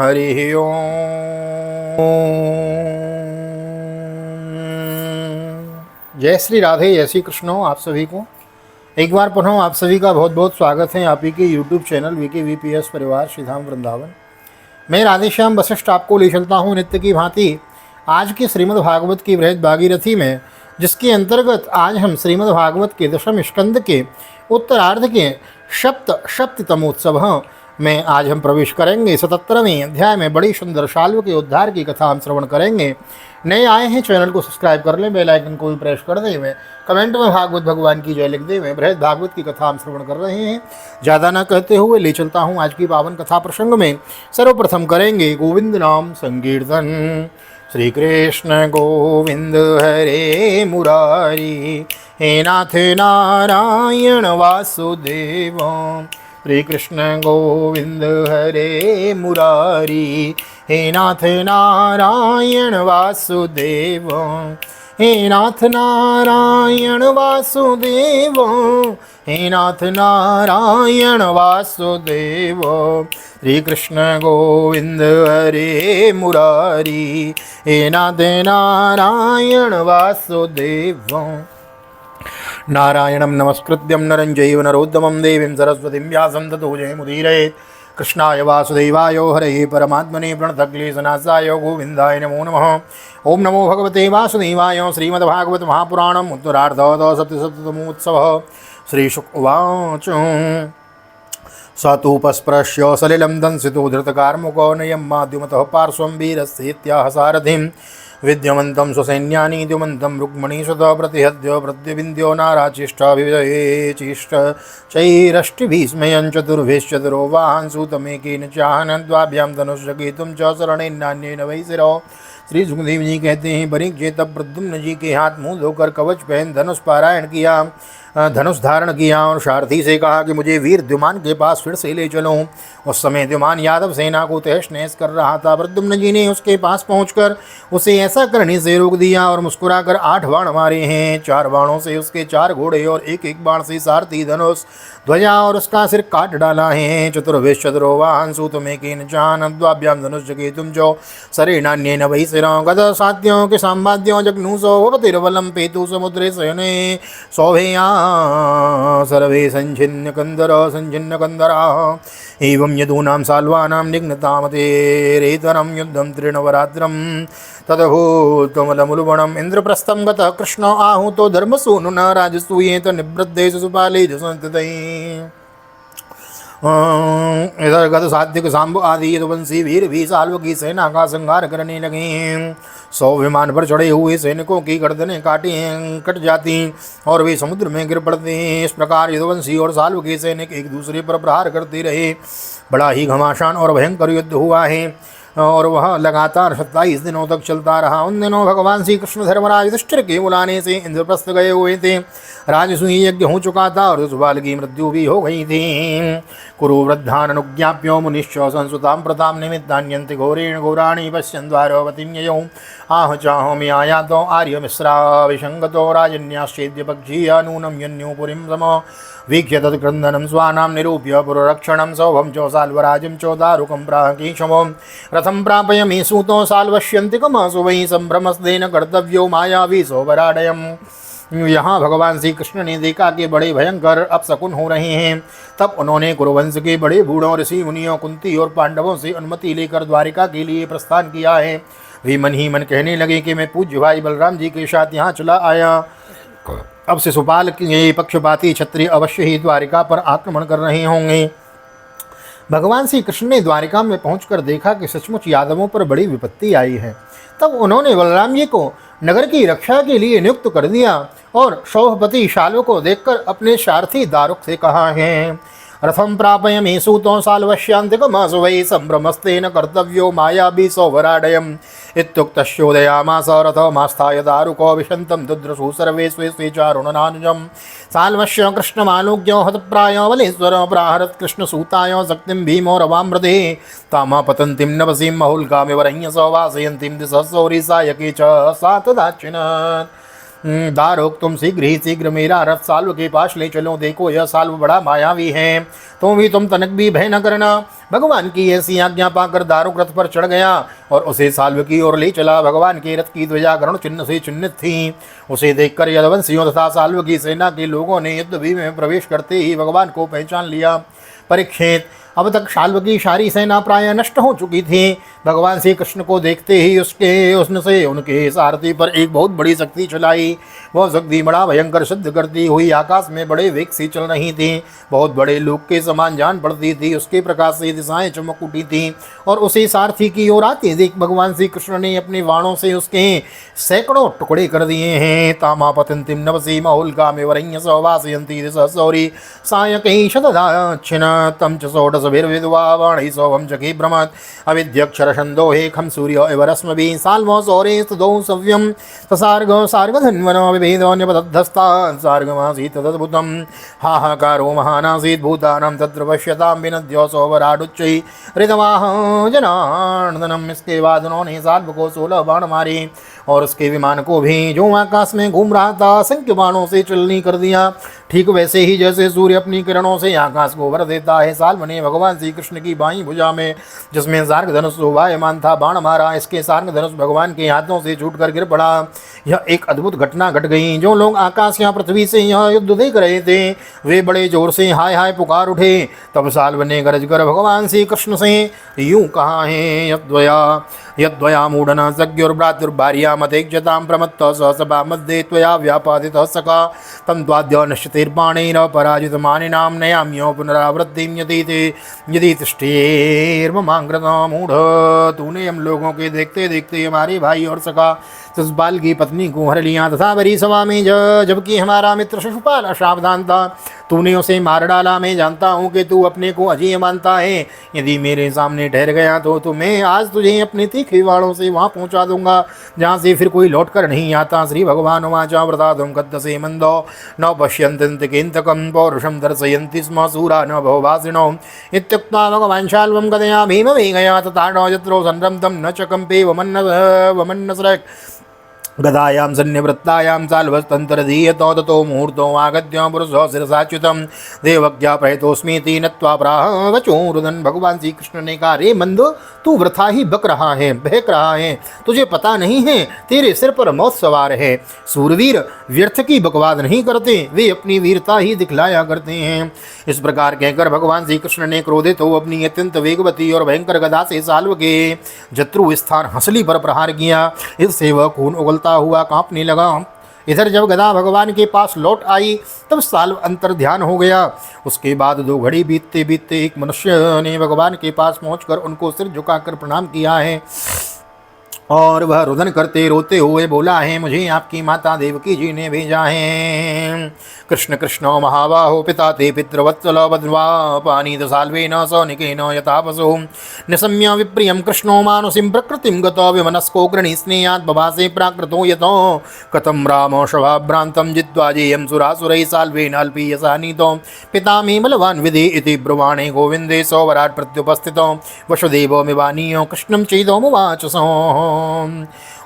हरि ओम। जय श्री राधे, जय श्री कृष्ण। आप सभी को एक बार पुनः आप सभी का बहुत बहुत स्वागत है आप ही के यूट्यूब चैनल VKVPS परिवार श्रीधाम वृंदावन। मैं राधेश्याम वशिष्ठ आपको ले चलता हूँ नित्य की भांति आज के श्रीमद् भागवत की बृहद भागीरथी में, जिसके अंतर्गत आज हम श्रीमद् भागवत के दशम स्कंद के उत्तरार्ध के सप्तमोत्सव में आज हम प्रवेश करेंगे। 77वें अध्याय में बड़ी सुंदर शाल्व के उद्धार की कथा हम श्रवण करेंगे। नए आए हैं चैनल को सब्सक्राइब कर लें, बेल आइकन को भी प्रेस कर दें, में कमेंट में भागवत भगवान की जय लिख दें। में बृहद भागवत की कथा हम श्रवण कर रहे हैं। ज़्यादा न कहते हुए ले चलता हूँ आज की पावन कथा प्रसंग में। सर्वप्रथम करेंगे गोविंद नाम संकीर्तन। श्री कृष्ण गोविंद हरे मुरारी, हे नाथ नारायण वासुदेव। श्री कृष्ण गोविंद हरे मुरारी, हे नाथ नारायण वासुदेव। हे नाथ नारायण वासुदेव, हे नाथ नारायण वासुदेव। श्री कृष्ण गोविंद हरे मुरारी, हे नाथ नारायण वासुदेव। नारायणं नमस्कृत्यं नरं चैव नरोत्तमं देवीं सरस्वतीं व्यासं ततो जयमुदीरयेत्। कृष्णाय वासुदेवाय हरये परमात्मने प्रणतक्लेशनाशाय गोविन्दाय नमो नमः। ओं नमो भगवते वासुदेवाय। श्रीमद्भागवत महापुराणम् उत्तरार्धः सप्तमोत्सवः। श्रीशुक उवाच। स तूपस्पृश्य सलिलं दंसितो धृतकार्मुको नयं माद्युमतः पार्श्वं वीरस्येत्याह सारथिं विद्यमन्तं स्वसैन्यानि द्युमन्तं रुक्मणीसुतः प्रतिहत्य प्रत्यविन्द्यो नाराचिष्टाभिचैष्ट चैरष्टिभिस्मयं चतुर्भिश्चतुरो वाहनसूतमेकेन चाहनद्वाभ्यां धनुष्यकेतुं च शरणेनान्येन वै शिरो। श्री सुखदेव जी कहते हैं, परीक्षित तब प्रद्युम्न जी के हाथ मुँह धोकर कवच पहन धनुष पारायण किया, धनुष धारण किया और सारथी से कहा कि मुझे वीर द्युमान के पास फिर से ले चलो। उस समय द्युमान यादव सेना को तहस नहस कर रहा था। प्रद्युम्न जी ने उसके पास पहुंचकर उसे ऐसा करने से रोक दिया और मुस्कुराकर 8 बाण मारे हैं। 4 बाणों से उसके 4 घोड़े और एक बाण से सारथी धनुष ध्वजा और उसका सिर काट डाला है। चतुर्वेश चतुरो वाहन सूतमेकेन चाहनद्वाभ्यां धनुष्यकेतुं च शरेणान्येन वै शिरो। गद सात्यों के संवाद्यों जग्नुसो भवतिर्बलं पेतु समुद्रे शयने सौभेया सर्वे संचिन्न कंदरा। एवं यदूनां साल्वानां निघ्नतामतेरेतरं युद्धं तृणवरात्रं तदभूतमलमुलुबणम्। इंद्रप्रस्थं गतः कृष्णो आहूतो धर्मसूनुना राजसूयेत निवृद्धे सुपाले संस्थितैः। इधर गत सात्विक सांब आदि यदुवंशी वीर भी साल्व की सेना का संहार करने लगे। 100 विमान पर चढ़े हुए सैनिकों की गर्दनें कट जाती और वे समुद्र में गिर पड़ते। इस प्रकार यदुवंशी और साल्व के सैनिक एक दूसरे पर प्रहार करते रहे। बड़ा ही घमासान और भयंकर युद्ध हुआ है और वह लगातार 27 दिनों तक चलता रहा। उन दिनों भगवान श्री कृष्ण धर्मराज युधिष्ठिर के बुलाने से इंद्रप्रस्थ गए हुए थे। राजसूय यज्ञ हो चुका था और सुबाल की मृत्यु भी हो गई थी। कुरु वृद्धान अनुज्ञाप्यो मुनिश्च संसुतां प्रतां निमित्तान्यन्ति घोरेण घोराणि पश्यन् द्वारवतीं ययौ। आह चाहो मे आयातो आर्य मिश्रा विसंगतो राजन्याश्चेद्य पक्षीय नूनं यन्यो पुरीं सम वीक्ष्य तत्क्रन्दनं स्वानां निरूप्य पुररक्षणं सौभं च साल्वराजं च दारुकं प्राकेशमो रथं प्रापय मे सूतो साल्वश्यन्तिकमसु वै सम्भ्रमस्तेन कर्तव्यो मायावी सौवराडयम्। यहाँ भगवान श्री कृष्ण ने देखा कि बड़े भयंकर अपशकुन हो रहे हैं। तब उन्होंने कुरुवंश के बड़े बूढ़ों ऋषि मुनियों कुंती और पांडवों से अनुमति लेकर द्वारिका के लिए प्रस्थान किया है। वे मन ही मन कहने लगे कि मैं पूज्य भाई बलराम जी के साथ यहाँ चला आया। अब से सुपाल के पक्षपाती क्षत्रिय अवश्य ही द्वारिका पर आक्रमण कर रहे होंगे। भगवान श्री कृष्ण ने द्वारिका में पहुंचकर देखा कि सचमुच यादवों पर बड़ी विपत्ति आई है। तब उन्होंने बलराम जी को नगर की रक्षा के लिए नियुक्त कर दिया और सौभपति शाल्व को देखकर अपने सारथी दारुक से कहा है, रथम प्रापय मे सूतो साल्वश्यान्तिकमसु वै सम्भ्रमस्तेन कर्तव्यो मायावी सौवराडयम्। इत्युक्तश्चोदयामास रथमास्थाय दारुको विशन्तं दुद्रसु सर्वे स्वे स्वे चारुणनानुजम्। साल्वस्य कृष्णमालोक्य हतप्रायो बलेश्वर प्राहरत् कृष्णसूताय शक्तिं भीमो रवामृते तामा पतन्तीं नवसीं महुल्कामिव रह्यसो वासयन्तीं दिशः सौरिसायके च सा तदाचिनत्। दारोक तुम शीघ्र ही शीघ्र मेरा रथ साल्व के पास ले चलो, देखो यह साल्व बड़ा मायावी है, तुम तनक भी भय न करना। भगवान की ऐसी आज्ञा पाकर दारुक रथ पर चढ़ गया और उसे साल्व की ओर ले चला। भगवान के रथ की ध्वजा गरुड़ चिन्ह से चिन्हित थी। उसे देखकर यदुवंशियों तथा साल्व की सेना के लोगों ने युद्ध भूमि में प्रवेश करते ही भगवान को पहचान लिया। परीक्षित, अब तक साल्व की सारी सेना प्राय नष्ट हो चुकी थी। भगवान श्री कृष्ण को देखते ही उसने उनके सारथी पर एक बहुत बड़ी शक्ति चलाई। वह शक्ति बड़ा भयंकर सिद्ध करती हुई आकाश में बड़े वेग से चल रही थी। बहुत बड़े लोक के समान जान पड़ती थी। उसके प्रकाश से दिशाएं चमक उठी थी और उसे सारथी की ओर आते देख भगवान श्री कृष्ण ने अपने बाणों से उसके सैकड़ों टुकड़े कर दिए हैं। तामा पतंतिम नवसी महुल्का में वरण्य सौवासयंती सौरी सायकई शतदाक्षिण तम च षोडशभिर्विद्वा वाणी सौभम जखी भ्रमत् अविद्यक्षर छन्दोहे खम सूर्य इव रश्मिभिः साल्वो सौरेस्तदौ सव्यं तसार्ग सार्गधन्वनो विभेदो निपतद्धस्तात् सार्गमासीत् तदद्भुतं हाहाकारो महानासीत् भूतानां तत्र पश्यतां विनद्यो सौवराडुच्चैः ऋतवाह जनार्दनम्। इसके बाद उन्होंने साल्व को 16 बाण मारे और उसके विमान को भी, जो आकाश में घूम रहा था, असंख्य बाणों से चलनी कर दिया। ठीक वैसे ही जैसे सूर्य अपनी किरणों से आकाश को भर देता है, साल्व ने भगवान श्री कृष्ण की बाईं भुजा में, जिसमें सार्ग धनुष शोभायमान था, बाण मारा। इसके सार्ग धनुष भगवान के हाथों से छूटकर गिर पड़ा। यह एक अद्भुत घटना घट गई। जो लोग आकाश या पृथ्वी से यह युद्ध देख रहे थे वे बड़े जोर से हाय हाय पुकार उठे। तब साल्व ने गरज कर भगवान श्री कृष्ण से यूं कहा है, यद्वया मूढ़ना सज्ञुर्भ्रातुर्भार्यामतेज्यतां प्रमत्तः ससभा मध्ये त्वया व्यापादितः सखा तं त्वाद्य नश्यतिर्बाणेन पराजितमानिनां नयाम्यो पुनरावृत्तिं यदि तिष्ठेर्ममांकृतं मूढ़। तूने हम लोगों के देखते देखते हमारे भाई और सखा शिशुपाल की पत्नी को हर लिया तथा बड़ी सभा में जबकि हमारा मित्र शिशुपाल असावधान था तूने उसे मार डाला। मैं जानता हूँ कि तू अपने को अजय मानता है। यदि मेरे सामने ठहर गया तो मैं आज तुझे अपने तीखे वाणों से वहाँ पहुँचा दूंगा जहाँ से फिर कोई लौट कर नहीं आता। श्री भगवान वाचा व्रतादुम कद्दसे मंदो न पश्यन्ति किन्तकं पौरुषं दर्शयन्ति स्म सूरा न भववासिनो इत्युक्त्वा भगवान् शाल्वं गदया भीमवेगया तथा यत्रो संरम्भं न च कम्पे वमन्नस्रक् गदायां सन्निवृत्तायां साल्वस्तन्तरधीयतो ततो मुहूर्तो आगत्य पुरुषो शिरसाच्युतं देवज्ञापयतोऽस्मीति नत्वा प्राह वचोरुदन। भगवान श्री कृष्ण ने कहा, रे मंद, तू वृथा ही बक रहा है, बहक रहा है। तुझे पता नहीं है तेरे सिर पर मौत सवार है। सूरवीर व्यर्थ की बकवाद नहीं करते, वे अपनी वीरता ही दिखलाया करते हैं। इस प्रकार कहकर भगवान श्री कृष्ण ने क्रोधित हो अपनी अत्यंत वेगवती और भयंकर गदा से साल्व के जत्रु स्थान हंसली पर प्रहार किया। इससे वह खून उगलता हुआ कांपने लगा। इधर जब गदा भगवान के पास लौट आई तब साल्व अंतर ध्यान हो गया। उसके बाद 2 घड़ी बीतते बीतते एक मनुष्य ने भगवान के पास पहुंचकर उनको सिर झुकाकर प्रणाम किया है और वह रुदन करते रोते हुए बोला है, मुझे आपकी माता देवकी जी ने भेजा है। कृष्ण कृष्णो महाबाहो पिता ते पितृवत्सल बद्वा पानीत साल्वेन सौनिकेन यथा पशु निशम्य विप्रियं कृष्णो मानुषीं प्रकृतिं गतो विमनस्को गृणीस्नेयात् बभासे प्राकृतो यतो कथं रामो शवाभ्रान्तं जित्वा जेयं सुरासुरैः साल्वेन अल्पीयसा नीतो पिता मे बलवान् विधि इति ब्रुवाणे गोविन्दे सौवराट् प्रत्युपस्थितो वसुदेवो मिवानीयो कृष्णं चेदोमुवाच सो।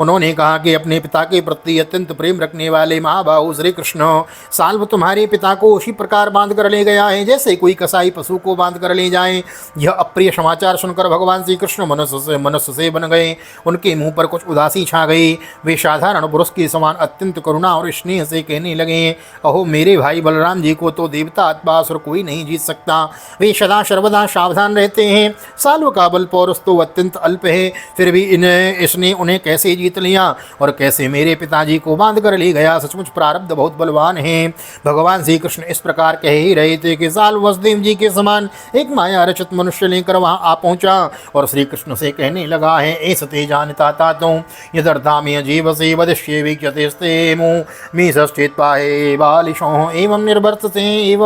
उन्होंने कहा कि अपने पिता के प्रति अत्यंत प्रेम रखने वाले महाबाहु श्री कृष्ण, साल्व तुम्हारे पिता को उसी प्रकार बांध कर ले गया है जैसे कोई कसाई पशु को बांध कर ले जाए। यह अप्रिय समाचार सुनकर भगवान श्री कृष्ण मनुष्य से बन गए। उनके मुंह पर कुछ उदासी छा गई। वे साधारण पुरुष के समान अत्यंत करुणा और स्नेह से कहने लगे, अहो मेरे भाई बलराम जी को तो देवता अथवा असुर कोई नहीं जीत सकता। वे सदा सर्वदा सावधान रहते हैं। साल्व का बल पौरुष तो अत्यंत अल्प है, फिर भी इसने उन्हें कैसे जीत लिया और कैसे मेरे पिताजी को बांध कर ले गया। सचमुच प्रारब्ध बहुत बलवान है। भगवान श्री कृष्ण इस प्रकार कह ही रहे थे कि साल्व वसुदेव जी के समान एक माया रचित मनुष्य लेकर वहां आ पहुंचा और श्री कृष्ण से कहने लगा है, ऐसते जानता तातो यदर्था में जीव से वदिष्ये विख्यते मुँह मी सश्चेत्पाहे बालिशो एवं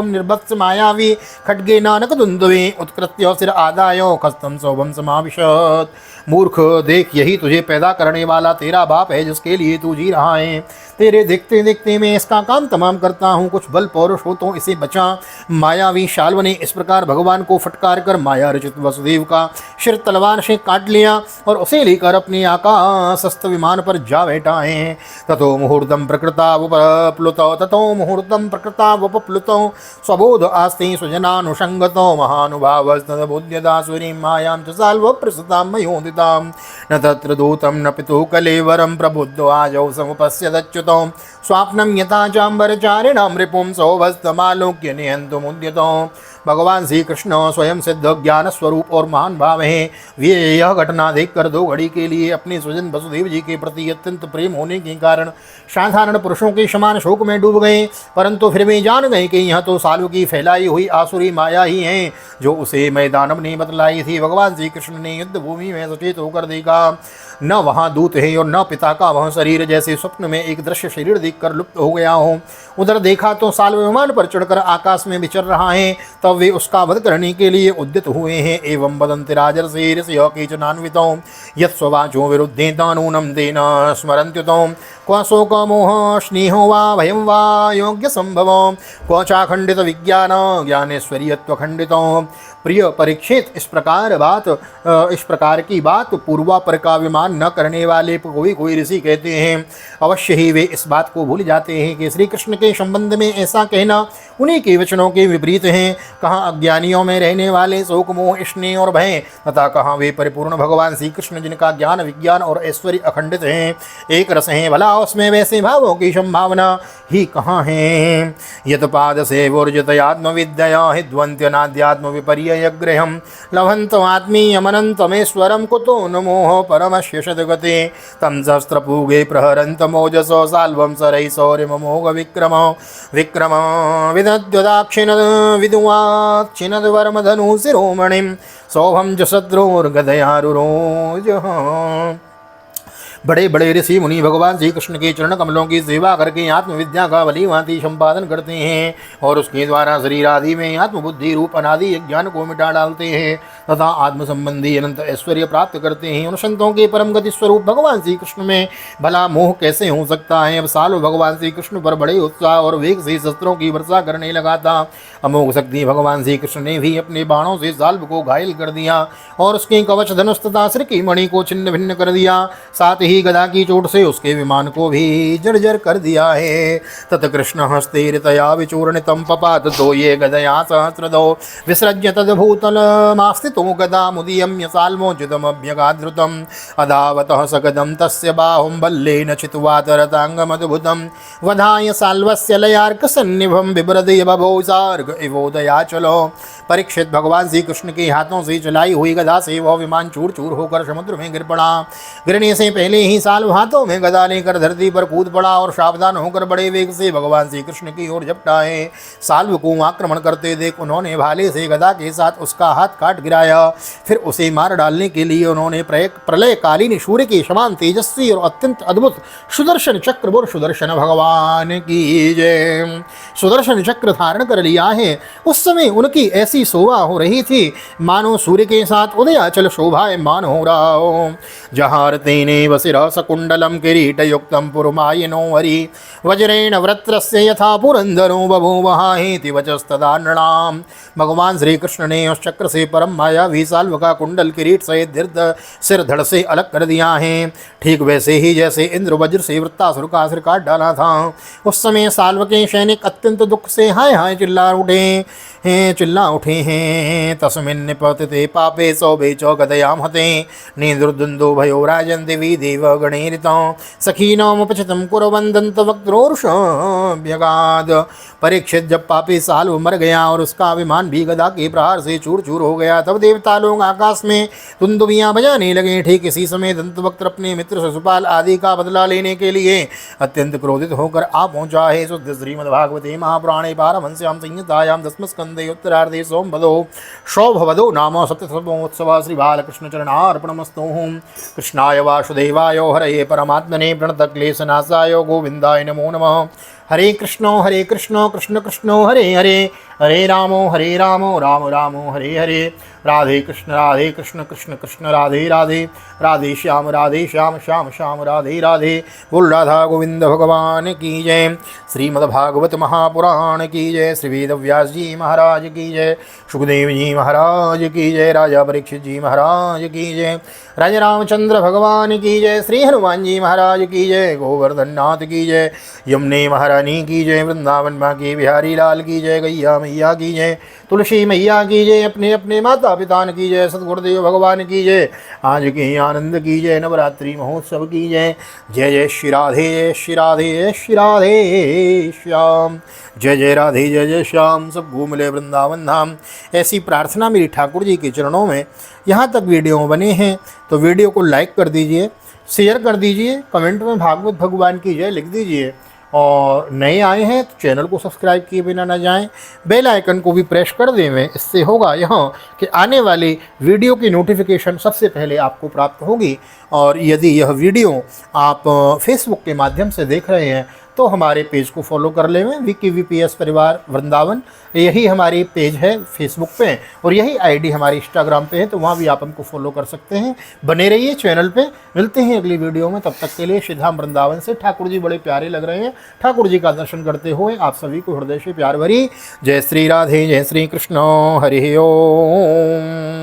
निर्भत्स मायावी खड्गे नानक दुंदवे उत्कृत्य सिर आदायो खस्तम शोभम समाविशत। मूर्ख देख, यही तुझे पैदा करने वाला तेरा बाप है जिसके लिए तू जी रहा है। तेरे देखते देखते मैं इसका काम तमाम करता हूँ, कुछ बल पौरुष हो तो इसे बचा। मायावी शाल्व ने इस प्रकार भगवान को फटकार कर माया रचित वसुदेव का सिर तलवार से काट लिया और उसे लेकर अपने आकाशस्थ विमान पर जा बैठा है। ततो मुहूर्तम प्रकृता वपप्लुतो ततो मुहूर्तम प्रकृता वपप्लुतो स्वबोध आस्ते स्वजनानुषंगतो महानुभावस्तदबुद्ध्यदासुरीं मायां च साल्व प्रसतां मयोदितां न तत्र दूतं न पितुः कलेवरं प्रबुद्धो आजौ समुपश्यदच्युतौ स्वाप्नं यथा चाम्बरचारिणां रिपुं सौभस्तमालोक्य निहन्तुमुद्यतो। भगवान श्री कृष्ण स्वयं सिद्ध ज्ञान स्वरूप और महान भाव हैं। वे यह घटना देखकर 2 घड़ी के लिए अपने स्वजन वसुदेव जी के प्रति अत्यंत प्रेम होने के कारण साधारण पुरुषों के समान शोक में डूब गए, परंतु फिर वे जान गए कि यह तो सालू की फैलाई हुई आसुरी माया ही है जो उसे मैदानव ने बतलाई थी। भगवान श्री कृष्ण ने युद्ध भूमि में सचेत होकर देखा, न वहाँ दूत है और न पिता का वह शरीर, जैसे स्वप्न में एक दृश्य शरीर देखकर लुप्त हो गया हो। उधर देखा तो साल्व विमान पर चढ़कर आकाश में विचर रहा है। तब वे उसका वध करने के लिए उद्यत हुए हैं। एवं वदन्ति राजर्षि ऋषयः केचनान्वितो यत्स्ववाचो विरुद्धे तानूनं तेन स्मरन्त्युतो क्व शोक मोह स्नेहो वा भयं वा योग्य संभव क्व चाखंडित विज्ञान ज्ञानेश्वर्यत्व खंडितो। प्रिय परीक्षित, इस प्रकार की बात पूर्वापर का विमान न करने वाले कोई ऋषि कहते हैं। अवश्य ही वे इस बात को भूल जाते हैं कि श्री कृष्ण के संबंध में ऐसा कहना उन्हीं के वचनों के विपरीत हैं। कहाँ अज्ञानियों में रहने वाले शोक मोह स्नेह और भय, तथा कहाँ वे परिपूर्ण भगवान श्री कृष्ण जिनका ज्ञान विज्ञान और ऐश्वर्य अखंडित हैं, एक रस हैं, भला उसमें वैसे भावों की संभावना ही कहाँ है। यत पाद से वर्जितयात्म विद्या हिद्वन्त्यनाद्यात्म विपर्ययग्रहं लभन्तं आत्मीयमनन्तमेश्वरं कुतो न मोह परमस्य सद्गते तं सहस्रपूगे प्रहरन्तमोजसो साल्वं सरैः शौर्यममोघ विक्रम विदद्वदाक्षिण विदुवाक्षिणद्वरमधनु शिरोमणिं सौभं च शत्रुर्गदयारुरोजः। बड़े बड़े ऋषि मुनि भगवान श्री कृष्ण के चरण कमलों की सेवा करके आत्मविद्या का भली भांति संपादन करते हैं और उसके द्वारा शरीर आदि में आत्मबुद्धि रूप अनादि ज्ञान को मिटा डालते हैं तथा आत्म संबंधी अनंत ऐश्वर्य प्राप्त करते हैं। उन संतों के परम गति स्वरूप भगवान श्री कृष्ण में भला मोह कैसे हो सकता है। अब सालों भगवान श्री कृष्ण पर बड़े उत्साह और वेग से शस्त्रों की वर्षा करने लगा था। अमोघ शक्ति भगवान श्री कृष्ण ने भी अपने बाणों से साल्व को घायल कर दिया और उसके कवच धनुष तथा सिर की मणि को छिन्न भिन्न कर दिया। साथ ही गदा की चोट से उसके विमान को भी जर्जर कर दिया है। तत कृष्ण हस्तेरितया विचूर्णितं पपात तो ये गदया सहस्रदो विसृज्य तद्भूतलमास्थितो गदा मुदीयम्य साल्मोचितमभ्यगाधृतम् अधावतः सकदं तस्य बाहुं बल्लेन छित्त्वा तरताङ्गमद्भुतं वधाय साल्वस्य लयार्कसन्निभं बिभ्रदय बभो सार्ग इवोदयाचलो। परीक्षित, भगवान श्री कृष्ण के हाथों से चलाई हुई गदा से वह विमान चूर चूर होकर समुद्र में गिर पड़ा। गिरने से पहले ही साल्व हाथों में गदा लेकर धरती पर कूद पड़ा और सावधान होकर बड़े वेग से भगवान श्री कृष्ण की ओर झपटा है। साल्व को आक्रमण करते देख उन्होंने भाले से गदा के साथ उसका हाथ काट गिराया। फिर उसे मार डालने के लिए उन्होंने प्रलयकालीन सूर्य के समान तेजस्वी और अत्यंत अद्भुत सुदर्शन चक्र बोल सुदर्शन भगवान की जय सुदर्शन चक्र धारण कर लिया है। उस समय उनकी ऐसी शोभा हो रही थी मानो सूर्य के साथ उदयाचल शोभायमान हो रहा हो। जहारतेने वसिरा सकुंडलम किरीटयुक्तं पुरमायनो हरि वज्रेण वृत्रस्य यथा पुरंदरो बभूवहाहेति वचस्तदा नृणाम। भगवान श्री कृष्ण ने उस चक्र से परम मायावी साल्व का कुंडल किरीट सहित सिर धड़ से अलग कर दिया है, ठीक वैसे ही जैसे इंद्र वज्र से वृत्तासुर का सिर काट डाला था। उस समय साल्व के सैनिक अत्यंत दुख से हाय हाय चिल्ला उठे हैं। तस्मिन् निपतते पापे सौभे च गदयां हते नेदुर्दुन्दो भयो राजन् देवी देव गणैरितं सखीनामुपचितं कुर्वन् दन्तवक्त्रोर्षभ्यगाद। परीक्षित, जब पापी साल्व मर गया और उसका विमान भी गदा के प्रहार से चूर चूर हो गया, तब देवता लोग आकाश में तुंदुबियां बजाने लगे। ठीक इसी समय दंतवक्त्र अपने मित्र शिशुपाल आदि का बदला लेने के लिए अत्यंत क्रोधित होकर आ पहुंचा है। शुद्ध श्रीमद्भागवते महापुराणे पारमहंस्यां संहितायां दशमस्कन्धे उत्तरार्धे सोमवदो शौभवदो नाम सप्तमोत्सव श्री बालकृष्ण चरणार्पणमस्तु। कृष्णाय वासुदेवाय हरये परमात्मने प्रणतक्लेशनाशाय गोविन्दाय नमो नमः। हरे कृष्णो कृष्ण कृष्णो हरे हरे, हरे रामो राम रामो हरे हरे, राधे कृष्ण कृष्ण कृष्ण राधे राधे, राधे श्याम श्याम श्याम राधे राधे। बोल राधा गोविंद भगवान की जय। श्रीमद्भागवत महापुराण की जय। श्री वेद व्यास जी महाराज की जय। सुखदेव जी महाराज की जय। राजा परीक्षित जी महाराज की जय। राजा रामचंद्र भगवान की जय। श्री हनुमान जी महाराज की जय। गोवर्धन नाथ की जय। यमुने महारानी की जय। वृंदावन माँ की बिहारी लाल की जय। गैया मैया की जय। तुलसी मैया की जय। अपने अपने माता पिता की जय। सतगुरुदेव भगवान की जय। आज के आनंद की जय। नवरात्रि महोत्सव की जय। जय जय श्री राधे, जय श्री राधे, जय श्री राधे श्याम। जय जय राधे, जय जय श्याम। सबको मिले वृंदावन धाम। ऐसी प्रार्थना मेरी ठाकुर जी के चरणों में। यहाँ तक वीडियो बने हैं तो वीडियो को लाइक कर दीजिए, शेयर कर दीजिए, कमेंट में भागवत भगवान की जय लिख दीजिए, और नए आए हैं तो चैनल को सब्सक्राइब किए बिना ना जाएं। बेल आइकन को भी प्रेस कर देवें। इससे होगा यहाँ कि आने वाली वीडियो की नोटिफिकेशन सबसे पहले आपको प्राप्त होगी। और यदि यह वीडियो आप फेसबुक के माध्यम से देख रहे हैं तो हमारे पेज को फॉलो कर लेवें। VKVPS परिवार वृंदावन, यही हमारी पेज है फेसबुक पे, और यही आईडी हमारी इंस्टाग्राम पे है, तो वहाँ भी आप हमको फॉलो कर सकते हैं। बने रहिए चैनल पे। मिलते हैं अगली वीडियो में, तब तक के लिए श्रीधाम वृंदावन से ठाकुर जी बड़े प्यारे लग रहे हैं। ठाकुर जी का दर्शन करते हुए आप सभी को हृदय से प्यार भरी जय श्री राधे, जय श्री कृष्ण, हरि ओम।